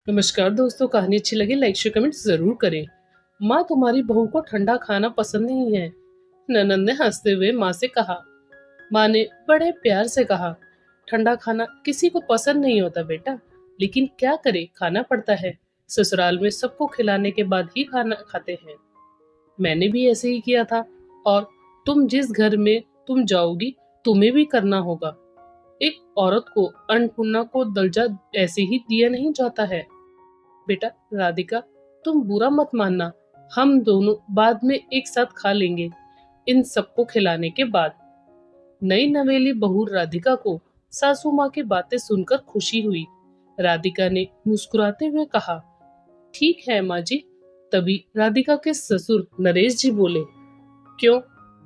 नमस्कार दोस्तों, कहानी अच्छी लगी लाइक शेयर कमेंट जरूर करें। माँ तुम्हारी बहू को ठंडा खाना पसंद नहीं है। ननंद ने हंसते हुए माँ से कहा। माँ ने बड़े प्यार से कहा, ठंडा खाना किसी को पसंद नहीं होता बेटा, लेकिन क्या करे, खाना पड़ता है। ससुराल में सबको खिलाने के बाद ही खाना खाते हैं। मैंने भी ऐसे ही किया था, और तुम जिस घर में तुम जाओगी तुम्हें भी करना होगा। एक औरत को अन्नपूर्णा को दर्जा ऐसे ही दिया नहीं जाता है। बेटा राधिका, तुम बुरा मत मानना, हम दोनों बाद में एक साथ खा लेंगे। इन सबको खिलाने के बाद नई नवेली बहू राधिका को सासू माँ की बातें सुनकर खुशी हुई। राधिका ने मुस्कुराते हुए कहा, ठीक है माँ जी। तभी राधिका के ससुर नरेश जी बोले, क्यों,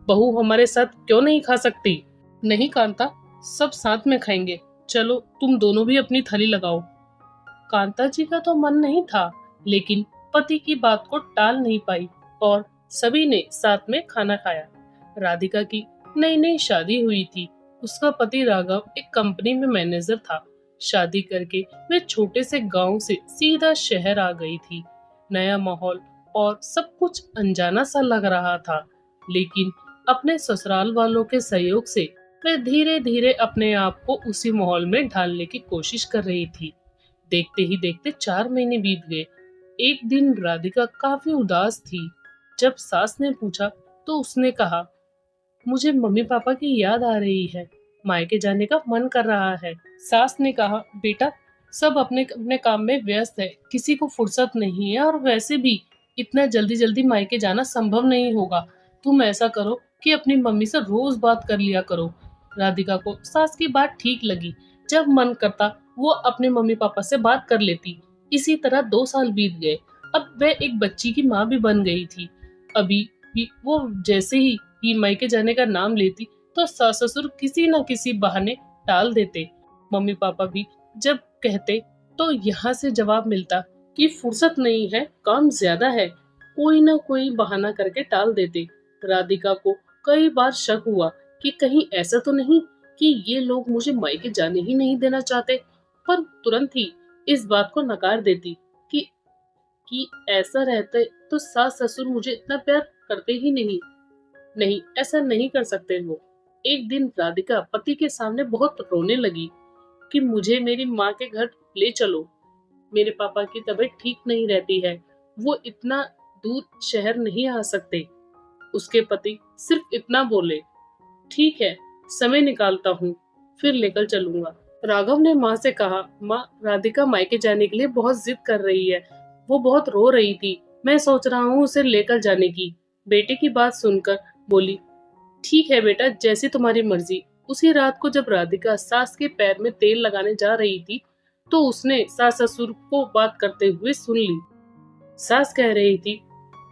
बहू हमारे साथ क्यों नहीं खा सकती? नहीं कांता, सब साथ में खाएंगे। चलो तुम दोनों भी अपनी थाली लगाओ। कांता जी का तो मन नहीं था, लेकिन पति की बात को टाल नहीं पाई और सभी ने साथ में खाना खाया। राधिका की नई नई शादी हुई थी। उसका पति राघव एक कंपनी में मैनेजर था। शादी करके वे छोटे से गांव से सीधा शहर आ गई थी। नया माहौल और सब कुछ अनजाना सा लग रहा था, लेकिन अपने ससुराल वालों के सहयोग से वे धीरे धीरे अपने आप को उसी माहौल में ढालने की कोशिश कर रही थी। देखते ही देखते 4 महीने बीत गए। एक दिन राधिका काफी उदास थी। जब सास ने पूछा तो उसने कहा, मुझे मम्मी पापा की याद आ रही है, मायके जाने का मन कर रहा है। सास ने कहा, बेटा सब अपने अपने काम में व्यस्त है, किसी को फुर्सत नहीं है, और वैसे भी इतना जल्दी जल्दी मायके जाना संभव नहीं होगा। तुम ऐसा करो कि अपनी मम्मी से रोज बात कर लिया करो। राधिका को सास की बात ठीक लगी। जब मन करता वो अपने मम्मी पापा से बात कर लेती। इसी तरह 2 साल बीत गए। अब वह एक बच्ची की माँ भी बन गई थी। अभी भी वो जैसे ही मायके जाने का नाम लेती तो सास ससुर किसी न किसी बहाने टाल देते। मम्मी पापा भी जब कहते तो यहाँ से जवाब मिलता कि फुर्सत नहीं है, काम ज्यादा है। कोई ना कोई बहाना करके टाल देते। राधिका को कई बार शक हुआ कि कहीं ऐसा तो नहीं कि ये लोग मुझे मायके जाने ही नहीं देना चाहते, पर तुरंत ही इस बात को नकार देती कि ऐसा रहते तो सास ससुर मुझे इतना प्यार करते ही नहीं। नहीं, ऐसा नहीं कर सकते वो। एक दिन राधिका पति के सामने बहुत रोने लगी कि मुझे मेरी माँ के घर ले चलो, मेरे पापा की तबीयत ठीक नहीं रहती है, वो इतना दूर शहर नहीं आ सकते। उसके पति सिर्फ इतना बोले, ठीक है, समय निकालता हूँ, फिर लेकर चलूंगा। राघव ने माँ से कहा, माँ राधिका मायके जाने के लिए बहुत जिद कर रही है, वो बहुत रो रही थी, मैं सोच रहा हूँ उसे लेकर जाने की। बेटे की बात सुनकर बोली, ठीक है बेटा, जैसी तुम्हारी मर्जी। उसी रात को जब राधिका सास के पैर में तेल लगाने जा रही थी तो उसने सास ससुर को बात करते हुए सुन ली। सास कह रही थी,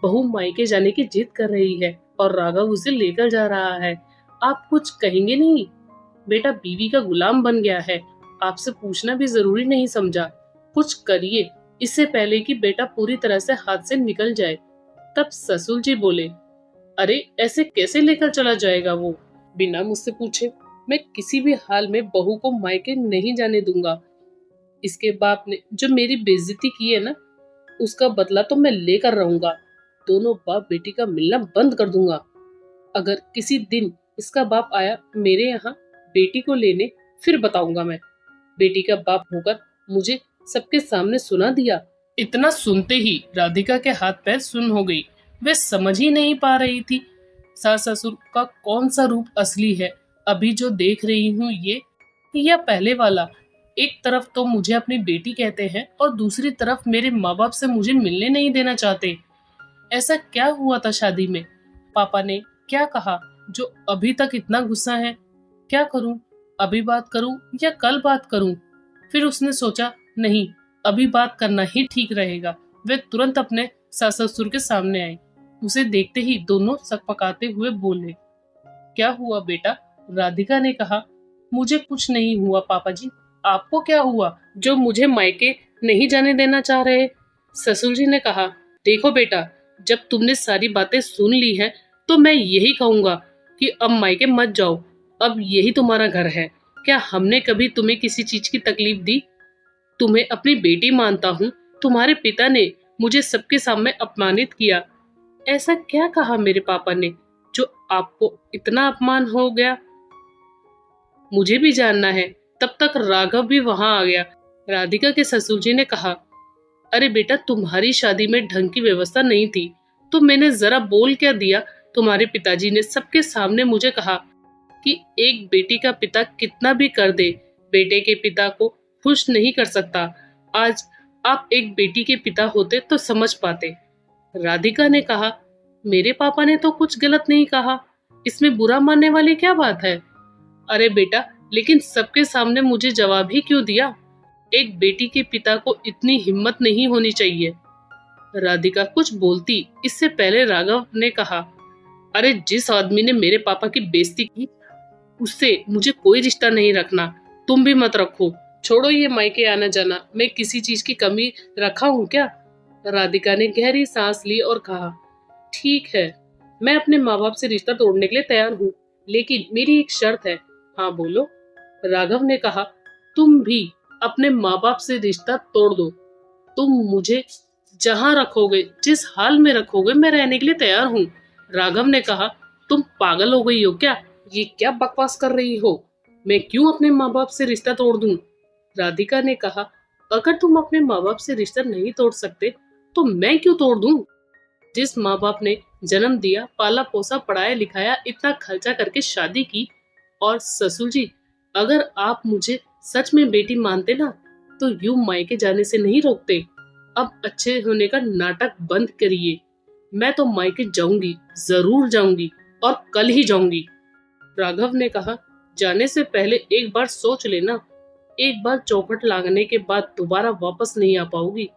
बहू मायके जाने की जिद कर रही है और राघव उसे लेकर जा रहा है, आप कुछ कहेंगे नहीं? बेटा बीवी का गुलाम बन गया है, आपसे पूछना भी जरूरी नहीं समझा। कुछ करिए इससे पहले कि बेटा पूरी तरह से हाथ से निकल जाए। तब ससुर जी बोले, अरे ऐसे कैसे लेकर चला जाएगा वो, बिना मुझसे पूछे? मैं किसी भी हाल में बहू को मायके नहीं जाने दूंगा। इसके बाप ने जो मेरी बेइज्जती की है ना, उसका बदला तो मैं लेकर रहूंगा। दोनों बाप बेटी का मिलना बंद कर दूंगा। अगर किसी दिन इसका बाप आया मेरे यहाँ बेटी को लेने, फिर बताऊंगा मैं। बेटी का बाप होकर मुझे सबके सामने सुना दिया। इतना सुनते ही राधिका के हाथ पैर सुन्न हो गई। वे समझ ही नहीं पा रही थी सास ससुर का कौन सा रूप असली है, अभी जो देख रही हूँ ये या पहले वाला। एक तरफ तो मुझे अपनी बेटी कहते हैं और दूसरी तरफ मेरे माँ बाप से मुझे मिलने नहीं देना चाहते। ऐसा क्या हुआ था शादी में? पापा ने क्या कहा जो अभी तक इतना गुस्सा है? क्या करूं, अभी बात करूं या कल बात करूं? फिर उसने सोचा, नहीं, अभी बात करना ही ठीक रहेगा। वे तुरंत अपने सास ससुर के सामने आई। उसे देखते ही दोनों सकपकाते हुए बोले, क्या हुआ बेटा? राधिका ने कहा, मुझे कुछ नहीं हुआ पापा जी, आपको क्या हुआ जो मुझे मायके नहीं जाने देना चाह रहे? ससुर जी ने कहा, देखो बेटा, जब तुमने सारी बातें सुन ली हैं तो मैं यही कहूंगा कि अब मायके मत जाओ। अब यही तुम्हारा घर है। क्या हमने कभी तुम्हें किसी चीज की तकलीफ दी? तुम्हें अपनी बेटी मानता हूँ। तुम्हारे पिता ने मुझे सबके सामने अपमानित किया। ऐसा क्या कहा मेरे पापा ने जो आपको इतना अपमान हो गया? मुझे भी जानना है। तब तक राघव भी वहां आ गया। राधिका के ससुर जी ने कहा, अरे बेटा, तुम्हारी शादी में ढंग की व्यवस्था नहीं थी तो मैंने जरा बोल क्या दिया। तुम्हारे पिताजी ने सबके सामने मुझे कहा कि एक बेटी का पिता कितना भी कर दे, बेटे के पिता को खुश नहीं कर सकता। आज आप एक बेटी के पिता होते तो समझ पाते। राधिका ने कहा, मेरे पापा ने तो कुछ गलत नहीं कहा, इसमें बुरा मानने वाली क्या बात है? अरे बेटा, लेकिन सबके सामने मुझे जवाब ही क्यों दिया? एक बेटी के पिता को इतनी हिम्मत नहीं होनी चाहिए। राधिका कुछ बोलती इससे पहले राघव ने कहा, अरे जिस आदमी ने मेरे पापा की बेइज्जती की उससे मुझे कोई रिश्ता नहीं रखना। तुम भी मत रखो। छोड़ो ये मायके आना जाना, मैं किसी चीज की कमी रखा हूँ क्या? राधिका ने गहरी सांस ली और कहा, ठीक है, मैं अपने माँ बाप से रिश्ता तोड़ने के लिए तैयार हूँ, लेकिन मेरी एक शर्त है। हाँ बोलो। राघव ने कहा, तुम भी अपने माँ बाप से रिश्ता तोड़ दो। तुम मुझे जहाँ रखोगे, जिस हाल में रखोगे, मैं रहने के लिए तैयार हूँ। राघव ने कहा, तुम पागल हो गई हो क्या? ये क्या बकवास कर रही हो? मैं क्यों अपने माँ बाप से रिश्ता तोड़ दूं? राधिका ने कहा, अगर तुम अपने माँ बाप से रिश्ता नहीं तोड़ सकते तो मैं क्यों तोड़ दूं? जिस माँ बाप ने जन्म दिया, पाला पोसा, पढ़ाया लिखाया, इतना खर्चा करके शादी की, और ससुर जी, अगर आप मुझे सच में बेटी मानते ना तो यूं मायके जाने से नहीं रोकते। अब अच्छे होने का नाटक बंद करिए। मैं तो मायके जाऊंगी, जरूर जाऊंगी, और कल ही जाऊंगी। राघव ने कहा, जाने से पहले एक बार सोच लेना। एक बार चौखट लागने के बाद दोबारा वापस नहीं आ पाओगी।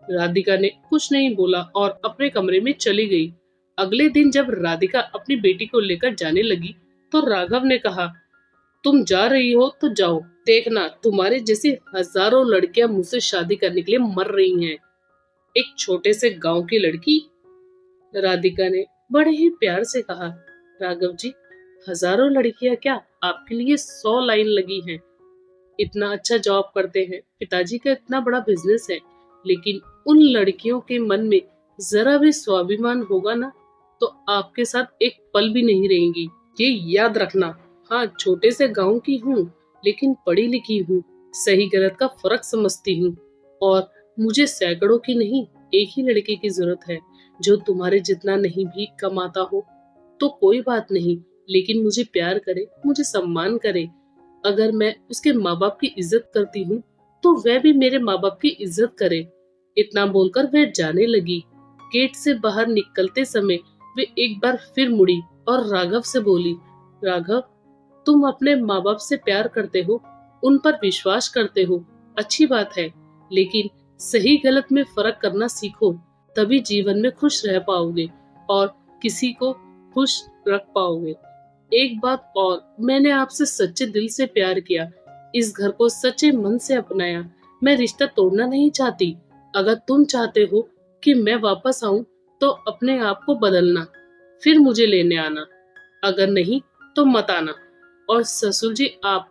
राधिका ने कुछ नहीं बोला और अपने कमरे में चली गई। अगले दिन जब राधिका अपनी बेटी को लेकर जाने लगी तो राघव ने कहा, तुम जा रही हो तो जाओ, देखना तुम्हारे जैसी हजारों लड़कियां मुझसे शादी करने के लिए मर रही हैं। एक छोटे से गांव की लड़की? राधिका ने बड़े ही प्यार से कहा, राघव जी, हजारों लड़कियां क्या, आपके लिए 100 लाइन लगी हैं। इतना अच्छा जॉब करते हैं, पिताजी का इतना बड़ा बिजनेस है, लेकिन उन लड़कियों के मन में जरा भी स्वाभिमान होगा ना तो आपके साथ एक पल भी नहीं रहेंगी। ये याद रखना। हाँ, छोटे से गांव की हूँ, लेकिन पढ़ी लिखी हूँ, सही गलत का फर्क समझती हूँ, और मुझे सैकड़ों की नहीं, एक ही लड़के की जरूरत है जो तुम्हारे जितना नहीं भी कमाता हो तो कोई बात नहीं, लेकिन मुझे प्यार करे, मुझे सम्मान करे। अगर मैं उसके माँ बाप की इज्जत करती हूँ तो वह भी मेरे माँ बाप की इज्जत करे। इतना बोलकर वह जाने लगी। गेट से बाहर निकलते समय वे एक बार फिर मुड़ी और राघव से बोली, राघव, तुम अपने माँ बाप से प्यार करते हो, उन पर विश्वास करते हो, अच्छी बात है, लेकिन सही गलत में फर्क करना सीखो, तभी जीवन में खुश रह पाओगे और किसी को खुश रख पाओगे। एक बात और, मैंने आपसे सच्चे दिल से प्यार किया, इस घर को सच्चे मन से अपनाया। मैं रिश्ता तोड़ना नहीं चाहती। अगर तुम चाहते हो कि मैं वापस आऊं तो अपने आप को बदलना, फिर मुझे लेने आना। अगर नहीं तो मत आना। और ससुर जी, आप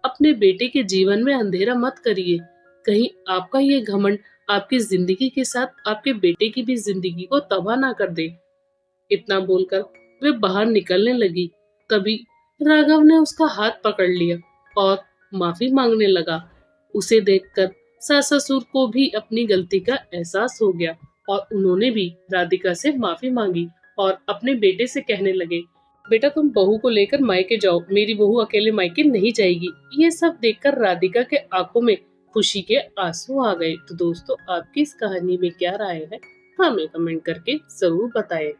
अपने बेटे के जीवन में अंधेरा मत करिए। कहीं आपका ये घमंड आपकी जिंदगी के साथ आपके बेटे की भी जिंदगी को तबाह ना कर दे। इतना बोलकर वे बाहर निकलने लगी। तभी राघव ने उसका हाथ पकड़ लिया और माफी मांगने लगा। उसे देखकर सास ससुर को भी अपनी गलती का एहसास हो गया और उन्होंने भी राधिका से माफी मांगी और अपने बेटे से कहने लगे, बेटा, तुम बहू को लेकर मायके जाओ, मेरी बहू अकेले मायके नहीं जाएगी। ये सब देखकर राधिका के आंखों में खुशी के आंसू आ गए। तो दोस्तों, आपकी इस कहानी में क्या राय है, हमें कमेंट करके जरूर बताएं।